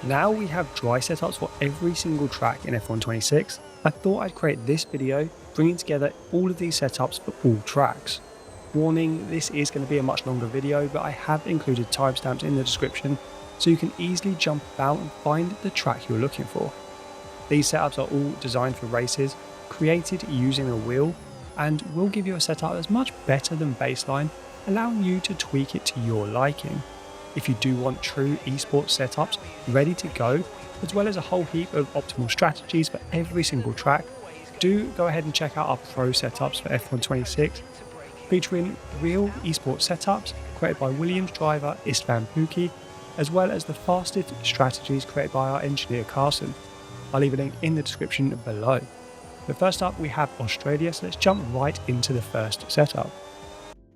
Now we have dry setups for every single track in F126. I thought I'd create this video bringing together all of these setups for all tracks. Warning, this is going to be a much longer video, but I have included timestamps in the description so you can easily jump about and find the track you're looking for. These setups are all designed for races, created using a wheel, and will give you a setup that's much better than baseline, allowing you to tweak it to your liking. If you do want true esports setups ready to go, as well as a whole heap of optimal strategies for every single track, do go ahead and check out our pro setups for F126, featuring real esports setups created by Williams driver Istvan Pukki, as well as the fastest strategies created by our engineer Carson. I'll leave a link in the description below. But first up we have Australia, so let's jump right into the first setup.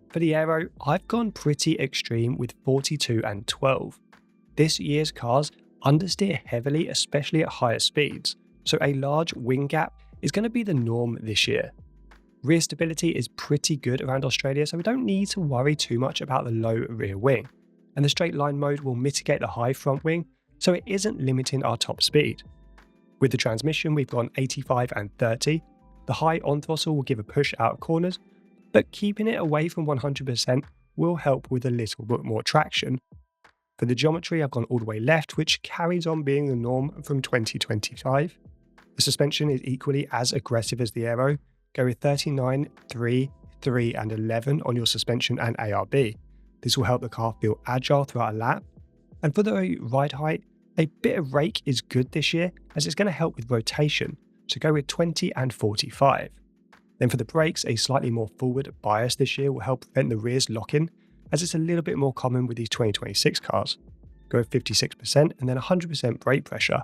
For the aero, I've gone pretty extreme with 42 and 12. This year's cars understeer heavily, especially at higher speeds, so a large wing gap is going to be the norm this year. Rear stability is pretty good around Australia, so we don't need to worry too much about the low rear wing, and the straight line mode will mitigate the high front wing, so it isn't limiting our top speed. With the transmission, we've gone 85 and 30. The high on throttle will give a push out of corners, but keeping it away from 100% will help with a little bit more traction. For the geometry, I've gone all the way left, which carries on being the norm from 2025. The suspension is equally as aggressive as the aero. Go with 39, 3, 3 and 11 on your suspension and ARB. This will help the car feel agile throughout a lap. And for the ride height, a bit of rake is good this year as it's going to help with rotation, so go with 20 and 45. Then for the brakes, a slightly more forward bias this year will help prevent the rears locking, as it's a little bit more common with these 2026 cars. Go with 56% and then 100% brake pressure.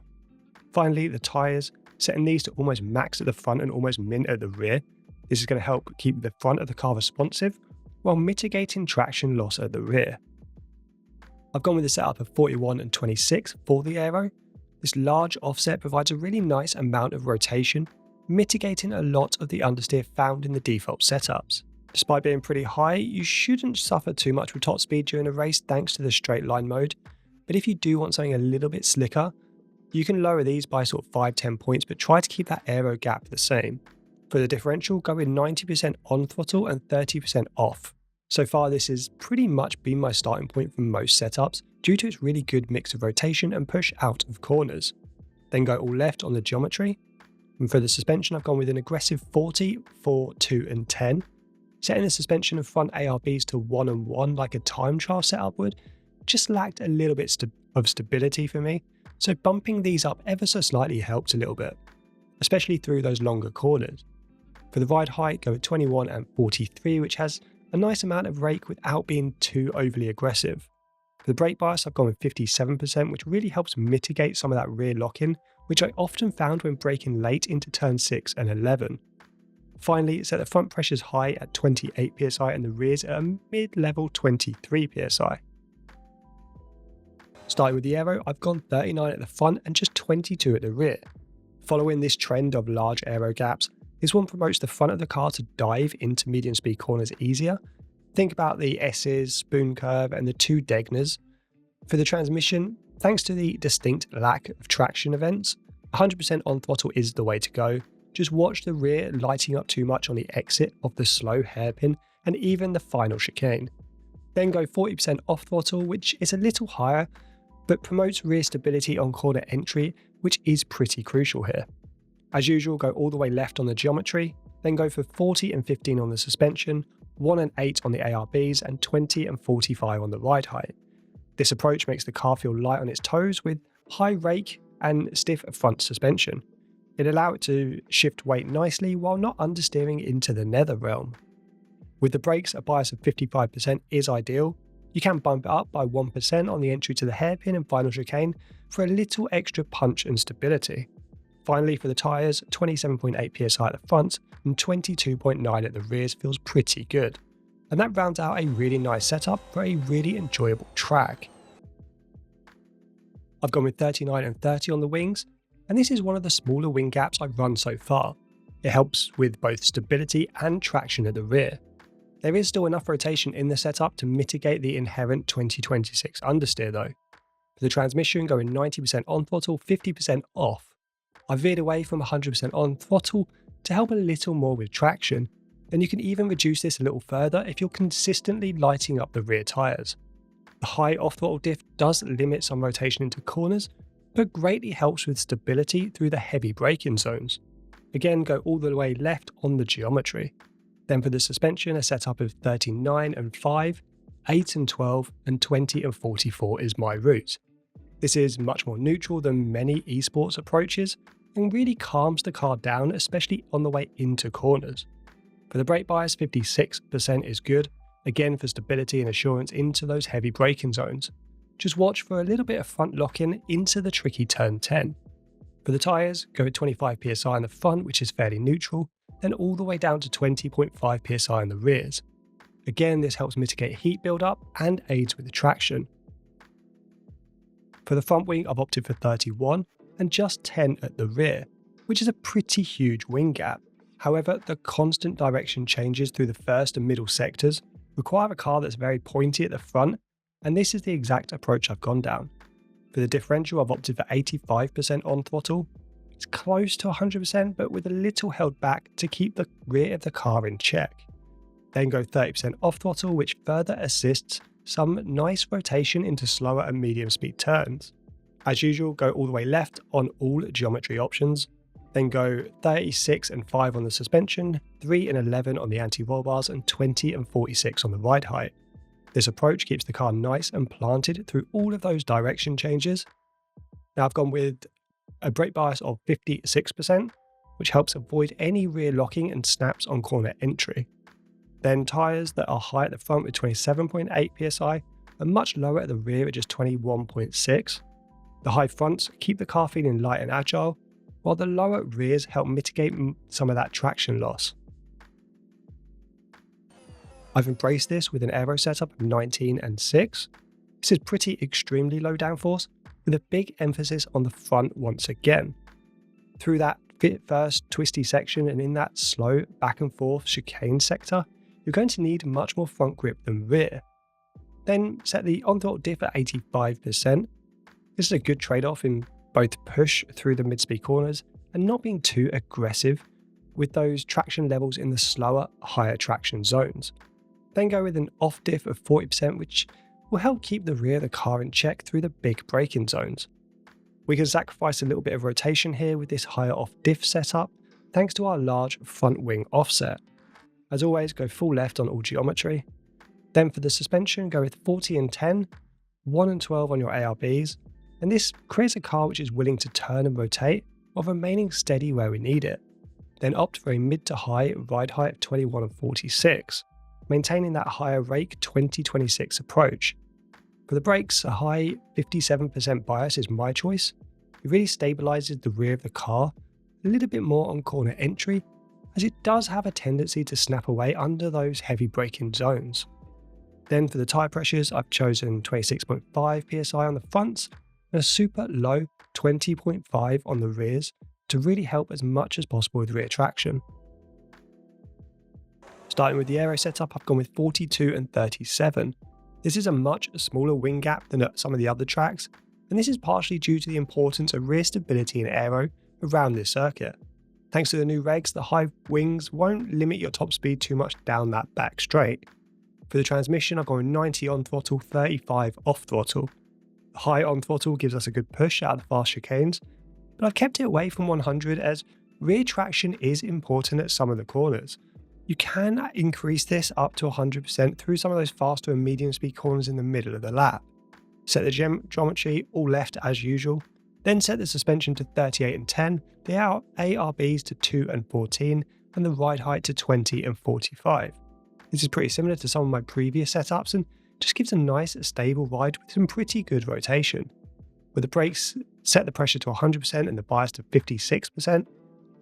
Finally, the tyres, setting these to almost max at the front and almost min at the rear. This is going to help keep the front of the car responsive while mitigating traction loss at the rear. I've gone with a setup of 41 and 26 for the aero. This large offset provides a really nice amount of rotation, mitigating a lot of the understeer found in the default setups. Despite being pretty high, you shouldn't suffer too much with top speed during a race thanks to the straight line mode, but if you do want something a little bit slicker, you can lower these by sort of 5-10 points, but try to keep that aero gap the same. For the differential, go with 90% on throttle and 30% off. So far this has pretty much been my starting point for most setups due to its really good mix of rotation and push out of corners. Then go all left on the geometry. And for the suspension, I've gone with an aggressive 40, 4, 2 and 10. Setting the suspension and front ARBs to 1 and 1 like a time trial setup would just lacked a little bit of stability for me, so bumping these up ever so slightly helped a little bit, especially through those longer corners. For the ride height, go with 21 and 43, which has a nice amount of rake without being too overly aggressive. For the brake bias, I've gone with 57%, which really helps mitigate some of that rear lock-in, which I often found when braking late into turn 6 and 11. Finally, set the front pressures high at 28 psi and the rears at a mid-level 23 psi. Starting with the aero, I've gone 39 at the front and just 22 at the rear. Following this trend of large aero gaps, this one promotes the front of the car to dive into medium speed corners easier. Think about the S's, Spoon Curve and the two Degners. For the transmission, thanks to the distinct lack of traction events, 100% on throttle is the way to go. Just watch the rear lighting up too much on the exit of the slow hairpin and even the final chicane. Then go 40% off throttle, which is a little higher, but promotes rear stability on corner entry, which is pretty crucial here. As usual, go all the way left on the geometry, then go for 40 and 15 on the suspension, 1 and 8 on the ARBs, and 20 and 45 on the ride height. This approach makes the car feel light on its toes with high rake and stiff front suspension. It allows it to shift weight nicely while not understeering into the nether realm. With the brakes, a bias of 55% is ideal. You can bump it up by 1% on the entry to the hairpin and final chicane for a little extra punch and stability. Finally, for the tyres, 27.8 psi at the front and 22.9 at the rears feels pretty good. And that rounds out a really nice setup for a really enjoyable track. I've gone with 39 and 30 on the wings, and this is one of the smaller wing gaps I've run so far. It helps with both stability and traction at the rear. There is still enough rotation in the setup to mitigate the inherent 2026 understeer though. For the transmission, going 90% on throttle, 50% off. I veered away from 100% on throttle to help a little more with traction, and you can even reduce this a little further if you're consistently lighting up the rear tyres. The high off-throttle diff does limit some rotation into corners, but greatly helps with stability through the heavy braking zones. Again, go all the way left on the geometry. Then for the suspension, a setup of 39 and 5, 8 and 12, and 20 and 44 is my route. This is much more neutral than many esports approaches and really calms the car down, especially on the way into corners. For the brake bias, 56% is good, again for stability and assurance into those heavy braking zones. Just watch for a little bit of front lock-in into the tricky turn 10. For the tyres, go at 25 psi in the front, which is fairly neutral, then all the way down to 20.5 psi in the rears. Again, this helps mitigate heat build-up and aids with the traction. For the front wing, I've opted for 31 and just 10 at the rear, which is a pretty huge wing gap. However, the constant direction changes through the first and middle sectors require a car that's very pointy at the front, and this is the exact approach I've gone down. For the differential, I've opted for 85% on throttle. It's close to 100%, but with a little held back to keep the rear of the car in check. Then go 30% off throttle, which further assists some nice rotation into slower and medium speed turns. As usual, go all the way left on all geometry options. Then go 36 and 5 on the suspension, 3 and 11 on the anti-roll bars, and 20 and 46 on the ride height. This approach keeps the car nice and planted through all of those direction changes. Now I've gone with a brake bias of 56%, which helps avoid any rear locking and snaps on corner entry. Then tyres that are high at the front with 27.8 psi and much lower at the rear at just 21.6. The high fronts keep the car feeling light and agile, while the lower rears help mitigate some of that traction loss. I've embraced this with an aero setup of 19 and 6. This is pretty extremely low downforce, with a big emphasis on the front once again. Through that first twisty section and in that slow back and forth chicane sector, you're going to need much more front grip than rear. Then set the on-throttle diff at 85%. This is a good trade-off in both push through the mid-speed corners and not being too aggressive with those traction levels in the slower, higher traction zones. Then go with an off diff of 40%, which will help keep the rear of the car in check through the big braking zones. We can sacrifice a little bit of rotation here with this higher off diff setup, thanks to our large front wing offset. As always, go full left on all geometry. Then for the suspension, go with 40 and 10, 1 and 12 on your ARBs, and this creates a car which is willing to turn and rotate while remaining steady where we need it. Then opt for a mid to high ride height of 21 and 46, maintaining that higher rake 2026 approach. For the brakes, a high 57% bias is my choice. It really stabilizes the rear of the car a little bit more on corner entry, as it does have a tendency to snap away under those heavy braking zones. Then for the tyre pressures, I've chosen 26.5 psi on the fronts and a super low 20.5 on the rears to really help as much as possible with rear traction. Starting with the aero setup, I've gone with 42 and 37. This is a much smaller wing gap than at some of the other tracks, and this is partially due to the importance of rear stability in aero around this circuit. Thanks to the new regs, the high wings won't limit your top speed too much down that back straight. For the transmission, I've gone 90 on throttle, 35 off throttle. The high on throttle gives us a good push out of the fast chicanes, but I've kept it away from 100 as rear traction is important at some of the corners. You can increase this up to 100% through some of those faster and medium speed corners in the middle of the lap. Set the geometry all left as usual, then set the suspension to 38 and 10, the ARBs to 2 and 14, and the ride height to 20 and 45. This is pretty similar to some of my previous setups and just gives a nice stable ride with some pretty good rotation. With the brakes, set the pressure to 100% and the bias to 56%.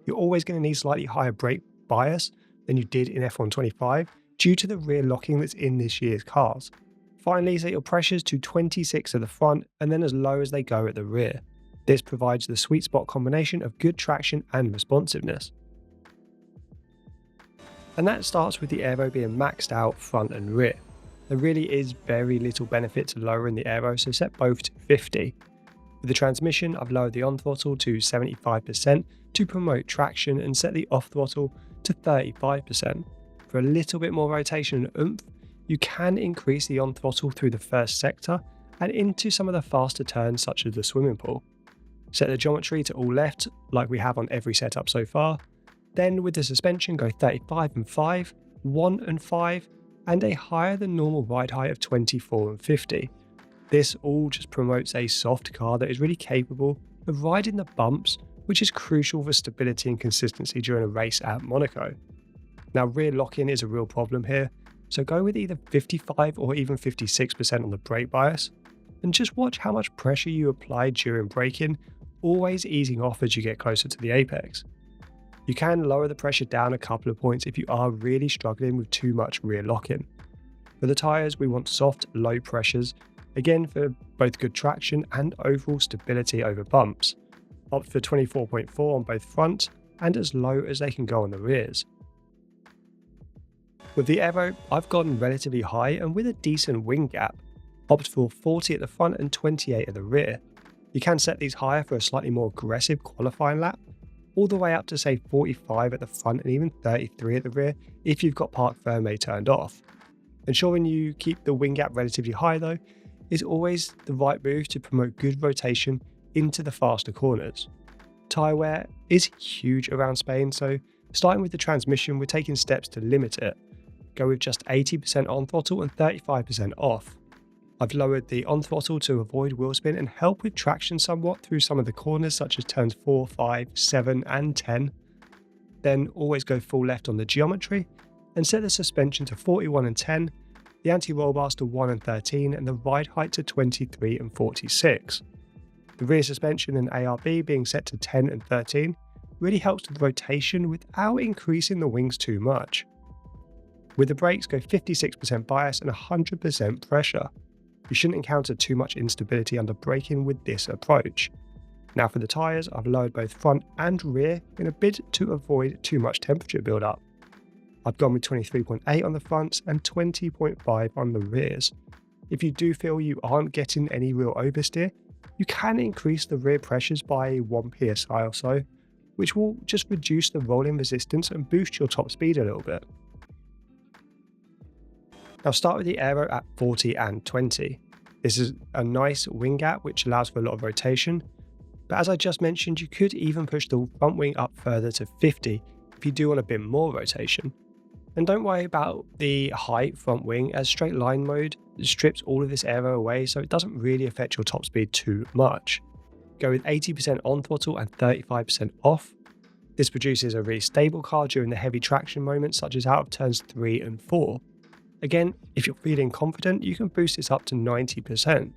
You're always going to need slightly higher brake bias than you did in F1 25 due to the rear locking that's in this year's cars. Finally, set your pressures to 26 at the front and then as low as they go at the rear. This provides the sweet spot combination of good traction and responsiveness. And that starts with the aero being maxed out front and rear. There really is very little benefit to lowering the aero, so set both to 50. With the transmission, I've lowered the on throttle to 75% to promote traction and set the off throttle to 35%. For a little bit more rotation and oomph, you can increase the on throttle through the first sector and into some of the faster turns such as the swimming pool. Set the geometry to all left like we have on every setup so far. Then with the suspension go 35 and 5, 1 and 5, and a higher than normal ride height of 24 and 50. This all just promotes a soft car that is really capable of riding the bumps, which is crucial for stability and consistency during a race at Monaco. Now rear lock-in is a real problem here, so go with either 55 or even 56% on the brake bias, and just watch how much pressure you apply during braking, always easing off as you get closer to the apex. You can lower the pressure down a couple of points if you are really struggling with too much rear lock-in. For the tyres, we want soft, low pressures, again for both good traction and overall stability over bumps. Opt for 24.4 on both front and as low as they can go on the rears. With the aero, I've gone relatively high and with a decent wing gap. Opt for 40 at the front and 28 at the rear. You can set these higher for a slightly more aggressive qualifying lap, all the way up to say 45 at the front and even 33 at the rear if you've got parc fermé turned off. Ensuring you keep the wing gap relatively high though is always the right move to promote good rotation into the faster corners. Tyre wear is huge around Spain, so starting with the transmission, we're taking steps to limit it. Go with just 80% on throttle and 35% off. I've lowered the on throttle to avoid wheel spin and help with traction somewhat through some of the corners such as turns 4, 5, 7 and 10. Then always go full left on the geometry and set the suspension to 41 and 10, the anti-roll bars to 1 and 13 and the ride height to 23 and 46. The rear suspension and ARB being set to 10 and 13 really helps with rotation without increasing the wings too much. With the brakes, go 56% bias and 100% pressure. You shouldn't encounter too much instability under braking with this approach. Now for the tyres, I've lowered both front and rear in a bid to avoid too much temperature build-up. I've gone with 23.8 on the fronts and 20.5 on the rears. If you do feel you aren't getting any real oversteer, you can increase the rear pressures by 1 psi or so, which will just reduce the rolling resistance and boost your top speed a little bit. Now start with the aero at 40 and 20. This is a nice wing gap which allows for a lot of rotation, but as I just mentioned, you could even push the front wing up further to 50 if you do want a bit more rotation. And don't worry about the height front wing, as straight line mode strips all of this aero away, so it doesn't really affect your top speed too much. Go with 80% on throttle and 35% off. This produces a really stable car during the heavy traction moments such as out of turns 3 and 4. Again, if you're feeling confident, you can boost this up to 90%.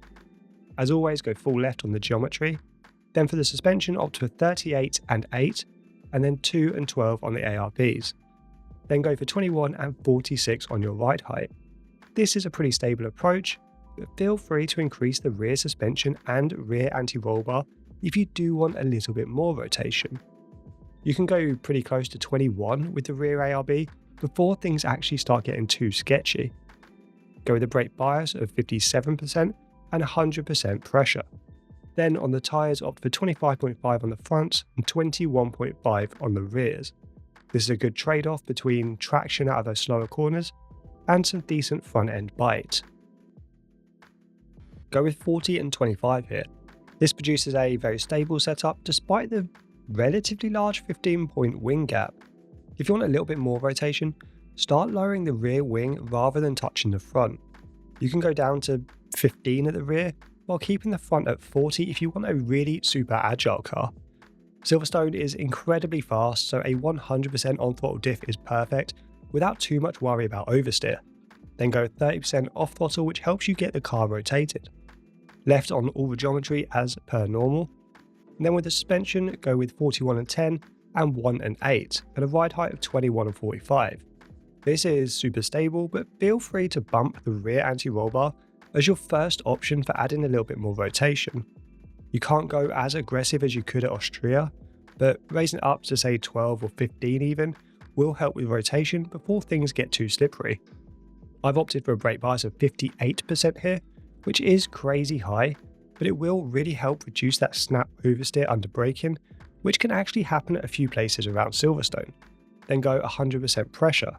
As always, go full left on the geometry. Then for the suspension, opt for 38 and 8, and then 2 and 12 on the ARBs. Then go for 21 and 46 on your ride height. This is a pretty stable approach, but feel free to increase the rear suspension and rear anti-roll bar if you do want a little bit more rotation. You can go pretty close to 21 with the rear ARB before things actually start getting too sketchy. Go with a brake bias of 57% and 100% pressure. Then on the tyres, opt for 25.5 on the fronts and 21.5 on the rears. This is a good trade-off between traction out of those slower corners and some decent front end bite. Go with 40 and 25 here. This produces a very stable setup despite the relatively large 15-point wing gap. If you want a little bit more rotation, start lowering the rear wing rather than touching the front. You can go down to 15 at the rear while keeping the front at 40 if you want a really super agile car. Silverstone is incredibly fast, so a 100% on throttle diff is perfect without too much worry about oversteer. Then go 30% off throttle, which helps you get the car rotated. Left on all the geometry as per normal. And then with the suspension, go with 41 and 10 and 1 and 8 and a ride height of 21 and 45. This is super stable, but feel free to bump the rear anti-roll bar as your first option for adding a little bit more rotation. You can't go as aggressive as you could at Austria, but raising it up to say 12 or 15 even will help with rotation before things get too slippery. I've opted for a brake bias of 58% here, which is crazy high, but it will really help reduce that snap oversteer under braking, which can actually happen at a few places around Silverstone. Then go 100% pressure.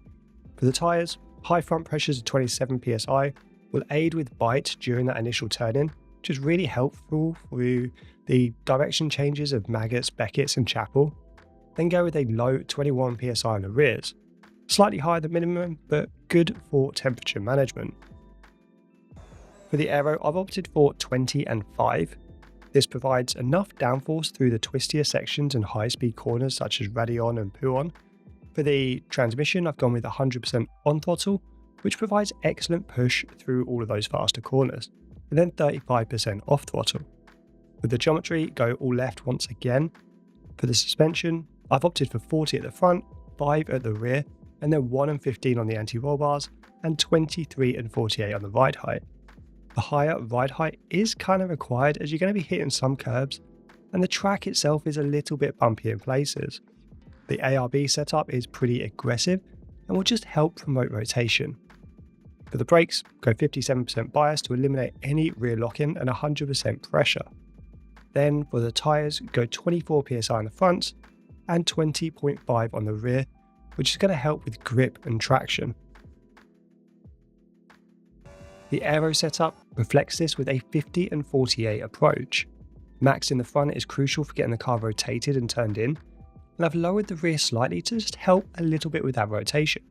For the tyres, high front pressures of 27 psi will aid with bite during that initial turn-in, which is really helpful through the direction changes of Maggots, Beckett's and Chapel. Then go with a low 21 psi on the rears, slightly higher than minimum, but good for temperature management. For the aero, I've opted for 20 and 5. This provides enough downforce through the twistier sections and high-speed corners such as Raidillon and Pouhon. For the transmission, I've gone with 100% on throttle, which provides excellent push through all of those faster corners, and then 35% off throttle. With the geometry, go all left once again. For the suspension, I've opted for 40 at the front, 5 at the rear, and then 1 and 15 on the anti-roll bars, and 23 and 48 on the ride height. The higher ride height is kind of required as you're going to be hitting some curbs, and the track itself is a little bit bumpy in places. The ARB setup is pretty aggressive and will just help promote rotation. For the brakes, go 57% bias to eliminate any rear lock-in and 100% pressure. Then for the tyres, go 24 psi on the front and 20.5 on the rear, which is going to help with grip and traction. The aero setup reflects this with a 50 and 48 approach. Max in the front is crucial for getting the car rotated and turned in, and I've lowered the rear slightly to just help a little bit with that rotation.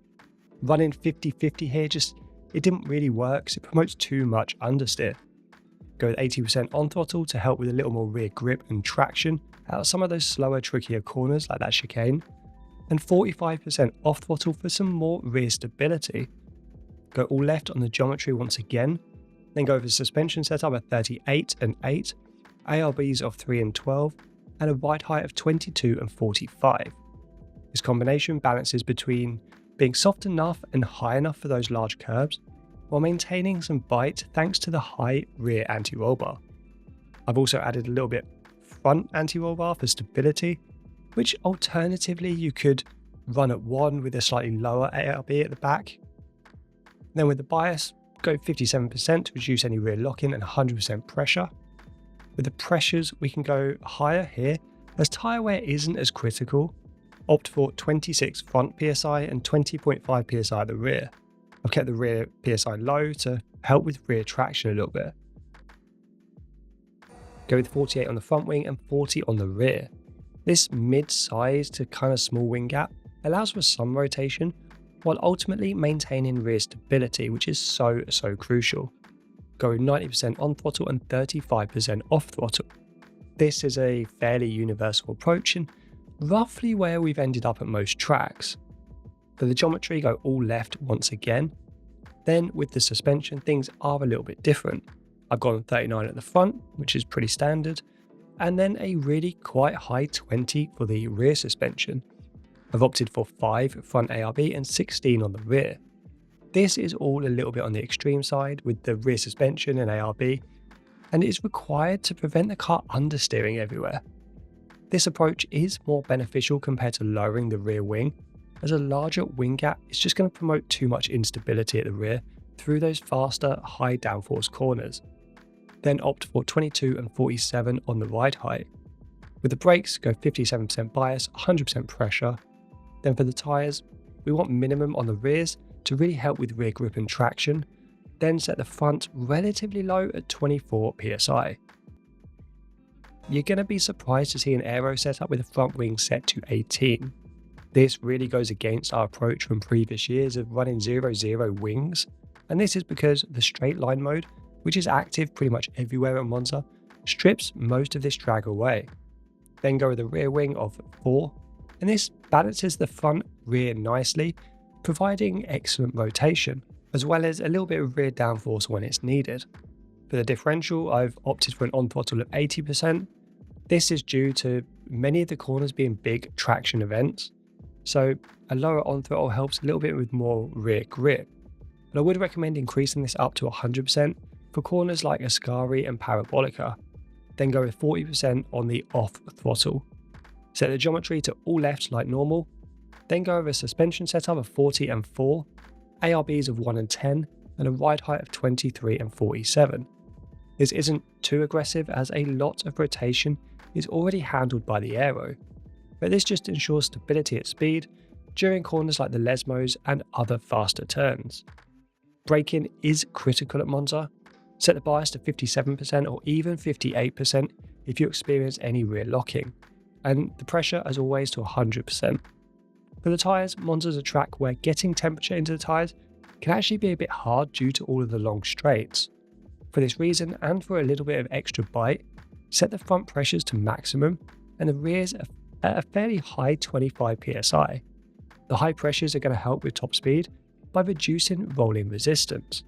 Running 50-50 here it didn't really work, so it promotes too much understeer. Go with 80% on throttle to help with a little more rear grip and traction out of some of those slower, trickier corners like that chicane, and 45% off throttle for some more rear stability. Go all left on the geometry once again, then go for suspension setup at 38 and 8, ARBs of 3 and 12, and a ride height of 22 and 45. This combination balances between being soft enough and high enough for those large curbs, while maintaining some bite thanks to the high rear anti-roll bar. I've also added a little bit front anti-roll bar for stability, which alternatively you could run at 1 with a slightly lower ARB at the back. Then with the bias, go 57% to reduce any rear lock-in and 100% pressure. With the pressures, we can go higher here, as tyre wear isn't as critical. Opt for 26 front PSI and 20.5 PSI at the rear. I've kept the rear PSI low to help with rear traction a little bit. Go with 48 on the front wing and 40 on the rear. This mid-size to kind of small wing gap allows for some rotation, while ultimately maintaining rear stability, which is so crucial. Go 90% on throttle and 35% off throttle. This is a fairly universal approach and roughly where we've ended up at most tracks. For the geometry, go all left once again. Then with the suspension, things are a little bit different. I've gone 39 at the front, which is pretty standard, and then a really quite high 20 for the rear suspension. I've opted for 5 front ARB and 16 on the rear. This is all a little bit on the extreme side with the rear suspension and ARB, and it is required to prevent the car understeering everywhere. This approach is more beneficial compared to lowering the rear wing, as a larger wing gap is just going to promote too much instability at the rear through those faster, high downforce corners. Then opt for 22 and 47 on the ride height. With the brakes, go 57% bias, 100% pressure. Then for the tyres, we want minimum on the rears to really help with rear grip and traction, then set the front relatively low at 24 psi. You're going to be surprised to see an aero setup with a front wing set to 18. This really goes against our approach from previous years of running 0-0 wings, and this is because the straight line mode, which is active pretty much everywhere at Monza, strips most of this drag away. Then go with a rear wing of 4, and this balances the front rear nicely, providing excellent rotation, as well as a little bit of rear downforce when it's needed. For the differential, I've opted for an on throttle of 80%. This is due to many of the corners being big traction events, so a lower on throttle helps a little bit with more rear grip. But I would recommend increasing this up to 100% for corners like Ascari and Parabolica. Then go with 40% on the off throttle. Set the geometry to all left like normal. Then go over a suspension setup of 40 and 4. ARBs of 1 and 10, and a ride height of 23 and 47. This isn't too aggressive as a lot of rotation is already handled by the aero, but this just ensures stability at speed during corners like the Lesmos and other faster turns. Braking is critical at Monza. Set the bias to 57% or even 58% if you experience any rear locking, and the pressure as always to 100%. For the tyres, Monza's a track where getting temperature into the tyres can actually be a bit hard due to all of the long straights. For this reason, and for a little bit of extra bite, set the front pressures to maximum and the rears at a fairly high 25 psi. The high pressures are going to help with top speed by reducing rolling resistance.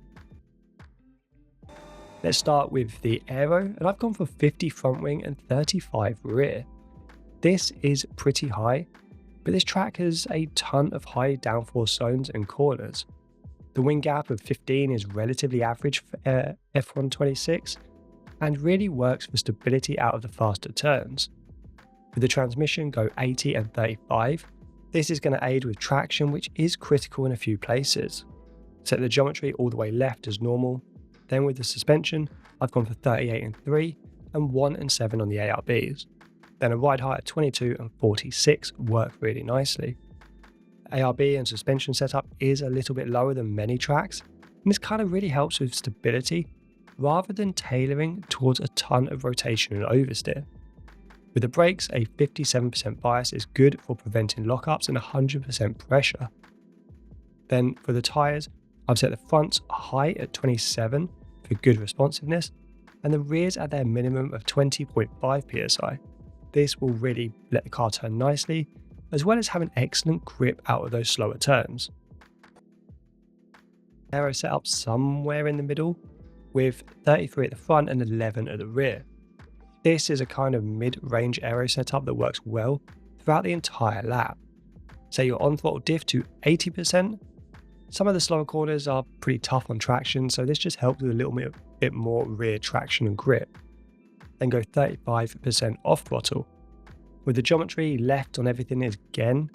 Let's start with the aero, and I've gone for 50 front wing and 35 rear. This is pretty high, but this track has a ton of high downforce zones and corners. The wing gap of 15 is relatively average for F126 and really works for stability out of the faster turns. With the transmission, go 80 and 35. This is going to aid with traction, which is critical in a few places. Set the geometry all the way left as normal. Then with the suspension, I've gone for 38 and 3 and 1 and 7 on the ARBs. Then a ride height of 22 and 46 work really nicely. ARB and suspension setup is a little bit lower than many tracks, and this kind of really helps with stability rather than tailoring towards a ton of rotation and oversteer. With the brakes, a 57% bias is good for preventing lockups and 100% pressure. Then for the tyres, I've set the fronts high at 27 for good responsiveness, and the rears at their minimum of 20.5 psi. This will really let the car turn nicely, as well as have an excellent grip out of those slower turns. Aero setup somewhere in the middle, with 33 at the front and 11 at the rear. This is a kind of mid-range aero setup that works well throughout the entire lap. Set your on-throttle diff to 80%. Some of the slower corners are pretty tough on traction, so this just helps with a little bit more rear traction and grip. Then go 35% off throttle. With the geometry left on everything again,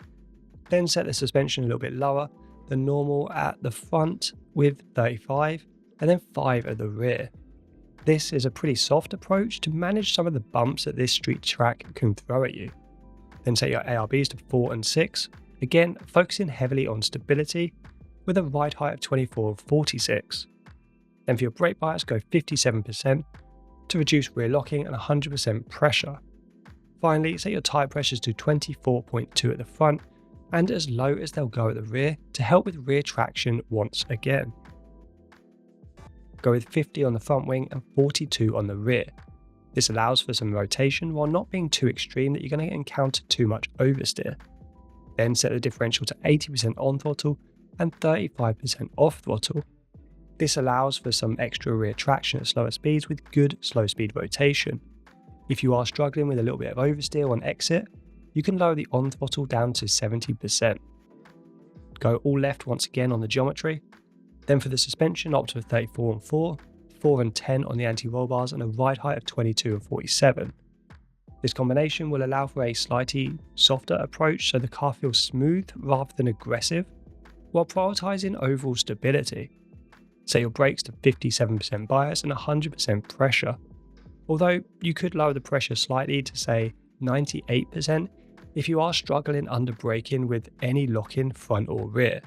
then set the suspension a little bit lower than normal at the front with 35 and then 5 at the rear. This is a pretty soft approach to manage some of the bumps that this street track can throw at you. Then set your ARBs to 4 and 6, again focusing heavily on stability with a ride height of 24 and 46. Then for your brake bias, go 57% to reduce rear locking and 100% pressure. Finally, set your tyre pressures to 24.2 at the front and as low as they'll go at the rear to help with rear traction once again. Go with 50 on the front wing and 42 on the rear. This allows for some rotation while not being too extreme that you're going to encounter too much oversteer. Then set the differential to 80% on throttle and 35% off throttle. This allows for some extra rear traction at slower speeds with good slow speed rotation. If you are struggling with a little bit of oversteer on exit, you can lower the on throttle down to 70%. Go all left once again on the geometry. Then for the suspension, opt for 34 and 4, 4 and 10 on the anti-roll bars and a ride height of 22 and 47. This combination will allow for a slightly softer approach so the car feels smooth rather than aggressive, while prioritising overall stability. Set your brakes to 57% bias and 100% pressure, although you could lower the pressure slightly to say 98% if you are struggling under braking with any lock-in front or rear.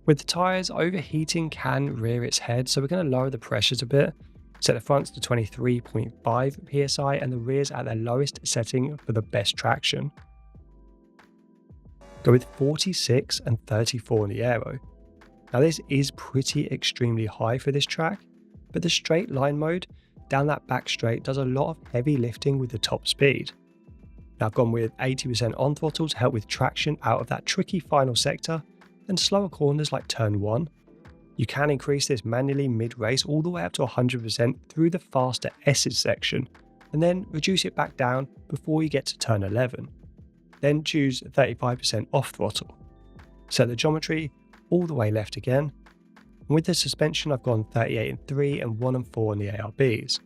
With the tyres, overheating can rear its head, so we're going to lower the pressures a bit. Set the fronts to 23.5 psi and the rears at their lowest setting for the best traction. Go with 46 and 34 in the aero. Now this is pretty extremely high for this track, but the straight line mode down that back straight does a lot of heavy lifting with the top speed. Now I've gone with 80% on throttle to help with traction out of that tricky final sector and slower corners like turn 1. You can increase this manually mid-race all the way up to 100% through the faster S's section, and then reduce it back down before you get to turn 11. Then choose 35% off throttle. Set the geometry all the way left again. And with the suspension, I've gone 38 and 3 and 1 and 4 on the ARBs.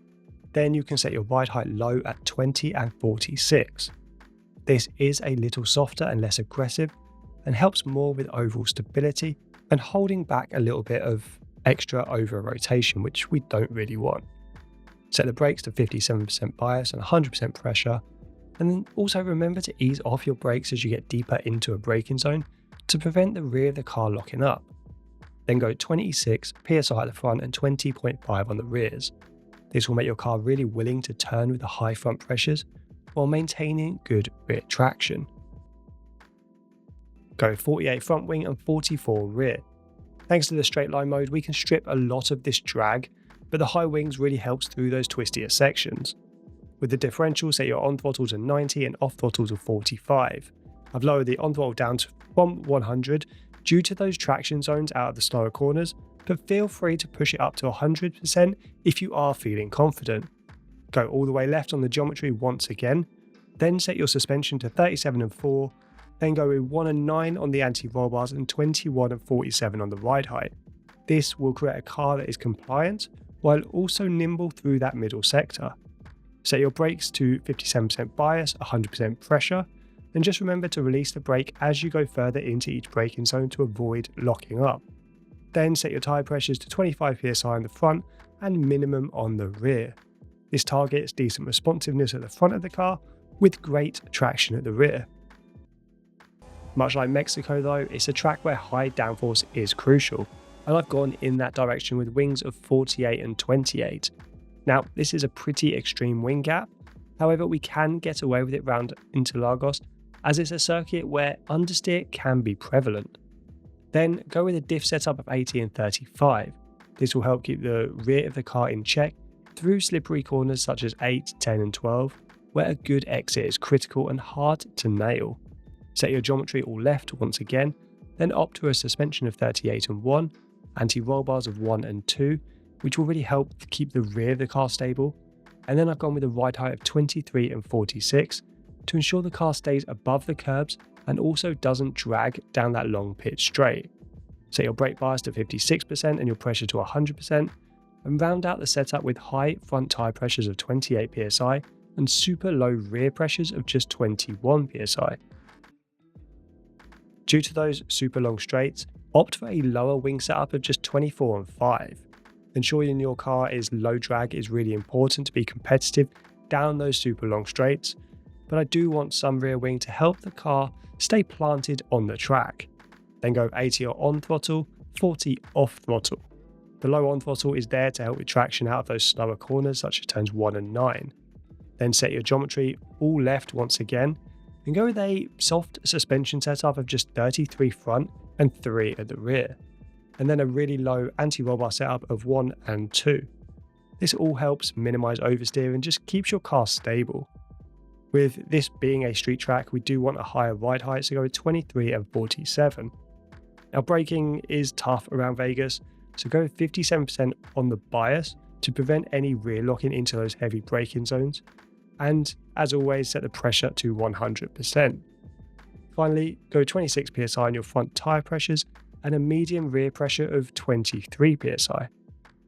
Then you can set your ride height low at 20 and 46. This is a little softer and less aggressive and helps more with overall stability and holding back a little bit of extra over rotation, which we don't really want. Set the brakes to 57% bias and 100% pressure, and then also remember to ease off your brakes as you get deeper into a braking zone to prevent the rear of the car locking up. Then go 26 psi at the front and 20.5 on the rears. This will make your car really willing to turn with the high front pressures while maintaining good rear traction. Go 48 front wing and 44 rear. Thanks to the straight line mode, we can strip a lot of this drag, but the high wings really helps through those twistier sections. With the differential, set your on throttle to 90 and off throttle to 45. I've lowered the on throttle down from 100 due to those traction zones out of the slower corners, but feel free to push it up to 100% if you are feeling confident. Go all the way left on the geometry once again, then set your suspension to 37 and 4, then go with 1 and 9 on the anti-roll bars and 21 and 47 on the ride height. This will create a car that is compliant while also nimble through that middle sector. Set your brakes to 57% bias, 100% pressure, and just remember to release the brake as you go further into each braking zone to avoid locking up. Then set your tyre pressures to 25 psi on the front and minimum on the rear. This targets decent responsiveness at the front of the car with great traction at the rear. Much like Mexico though, it's a track where high downforce is crucial, and I've gone in that direction with wings of 48 and 28. Now, this is a pretty extreme wing gap, however we can get away with it round Interlagos as it's a circuit where understeer can be prevalent. Then go with a diff setup of 80 and 35. This will help keep the rear of the car in check through slippery corners such as 8, 10 and 12, where a good exit is critical and hard to nail. Set your geometry all left once again, then opt for a suspension of 38 and 1, anti-roll bars of 1 and 2, which will really help keep the rear of the car stable, and then I've gone with a ride height of 23 and 46 to ensure the car stays above the curbs and also doesn't drag down that long pitch straight. Set your brake bias to 56% and your pressure to 100%, and round out the setup with high front tyre pressures of 28 psi and super low rear pressures of just 21 psi. Due to those super long straights, opt for a lower wing setup of just 24 and 5. Ensuring your car is low drag is really important to be competitive down those super long straights, but I do want some rear wing to help the car stay planted on the track. Then go 80 on throttle, 40 off throttle. The low on throttle is there to help with traction out of those slower corners such as turns 1 and 9. Then set your geometry all left once again, and go with a soft suspension setup of just 33 front and 3 at the rear, and then a really low anti-roll bar setup of 1 and 2. This all helps minimize oversteer and just keeps your car stable. With this being a street track, we do want a higher ride height, so go with 23 and 47. Now braking is tough around Vegas, so go with 57% on the bias to prevent any rear locking into those heavy braking zones, and as always set the pressure to 100%. Finally, go 26 psi on your front tyre pressures and a medium rear pressure of 23 psi.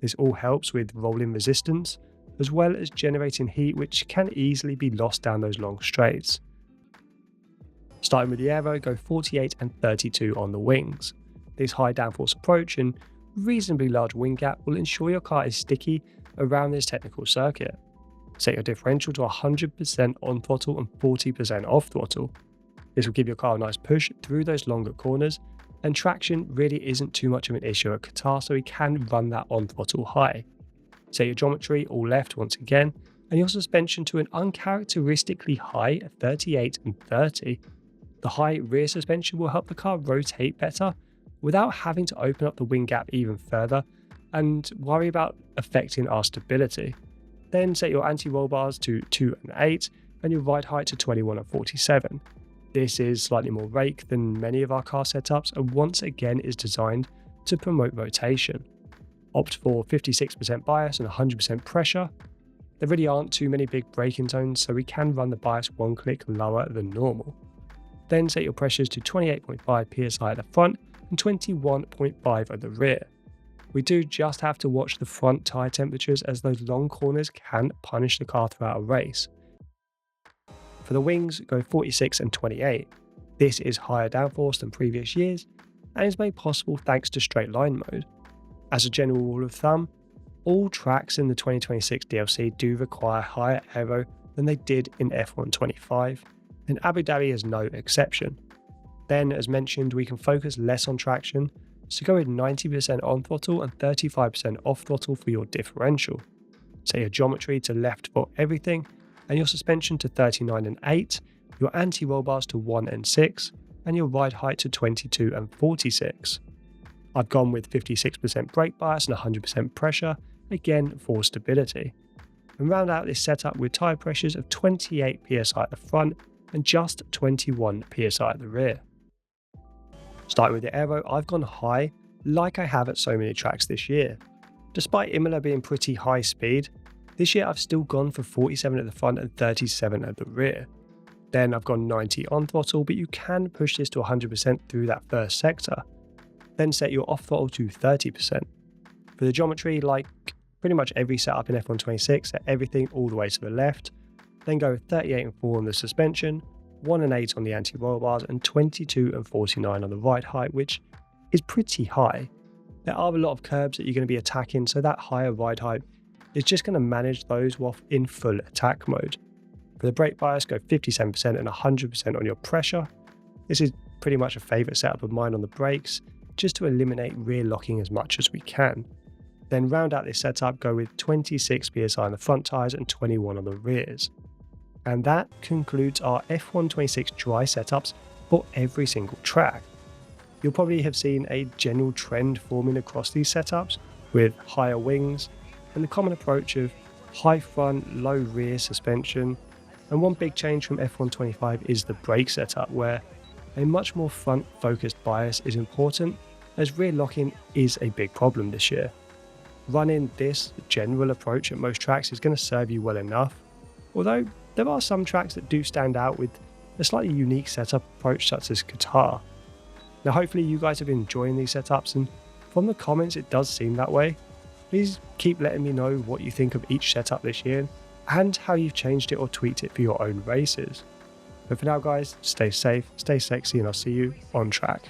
This all helps with rolling resistance, as well as generating heat which can easily be lost down those long straights. Starting with the aero, go 48 and 32 on the wings. This high downforce approach and reasonably large wing gap will ensure your car is sticky around this technical circuit. Set your differential to 100% on throttle and 40% off throttle. This will give your car a nice push through those longer corners, and traction really isn't too much of an issue at Qatar, so we can run that on throttle high. Set your geometry all left once again, and your suspension to an uncharacteristically high 38 and 30. The high rear suspension will help the car rotate better without having to open up the wing gap even further and worry about affecting our stability. Then set your anti-roll bars to 2 and 8 and your ride height to 21 and 47. This is slightly more rake than many of our car setups and once again is designed to promote rotation. Opt for 56% bias and 100% pressure. There really aren't too many big braking zones, so we can run the bias one click lower than normal. Then set your pressures to 28.5 psi at the front and 21.5 at the rear. We do just have to watch the front tyre temperatures as those long corners can punish the car throughout a race. For the wings, go 46 and 28. This is higher downforce than previous years, and is made possible thanks to straight line mode. As a general rule of thumb, all tracks in the 2026 DLC do require higher aero than they did in F1 25, and Abu Dhabi is no exception. Then, as mentioned, we can focus less on traction, so go with 90% on throttle and 35% off throttle for your differential. Set your geometry to left for everything, and your suspension to 39 and 8, your anti-roll bars to 1 and 6, and your ride height to 22 and 46. I've gone with 56% brake bias and 100% pressure, again for stability. And round out this setup with tyre pressures of 28 psi at the front and just 21 psi at the rear. Starting with the aero, I've gone high like I have at so many tracks this year. Despite Imola being pretty high speed, this year I've still gone for 47 at the front and 37 at the rear. Then I've gone 90 on throttle, but you can push this to 100% through that first sector. Then set your off throttle to 30%. For the geometry, like pretty much every setup in F1 26, set everything all the way to the left. Then go with 38 and 4 on the suspension, 1 and 8 on the anti-roll bars, and 22 and 49 on the ride height, which is pretty high. There are a lot of curbs that you're going to be attacking, so that higher ride height is just going to manage those while in full attack mode. For the brake bias, go 57% and 100% on your pressure. This is pretty much a favourite setup of mine on the brakes, just to eliminate rear locking as much as we can. Then round out this setup, go with 26 psi on the front tyres and 21 on the rears. And that concludes our F1 26 dry setups for every single track. You'll probably have seen a general trend forming across these setups with higher wings and the common approach of high front, low rear suspension. And one big change from F1 25 is the brake setup, where a much more front focused bias is important, as rear locking is a big problem this year. Running this general approach at most tracks is going to serve you well enough, although there are some tracks that do stand out with a slightly unique setup approach, such as Qatar. Now hopefully you guys have been enjoying these setups, and from the comments it does seem that way. Please keep letting me know what you think of each setup this year and how you've changed it or tweaked it for your own races. But for now guys, stay safe, stay sexy, and I'll see you on track.